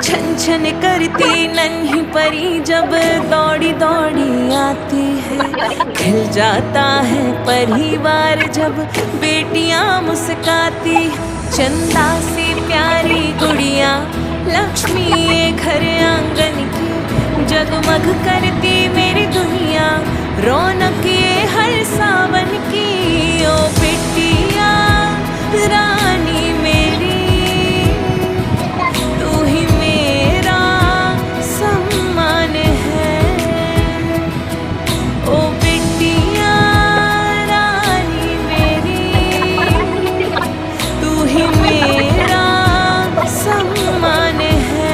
छन छन करती नन्ही परी जब दौड़ी दौड़ी आती है। खिल जाता है परिवार जब बेटियां मुस्काती। चंदा सी प्यारी गुड़िया लक्ष्मी ये घर आंगन की। जगमग करती मेरी दुनिया रौनक ये हर सावन की। ओ बिटिया रानी मेरी तू ही मेरा सम्मान है। ओ बिटिया रानी मेरी तू ही मेरा सम्मान है।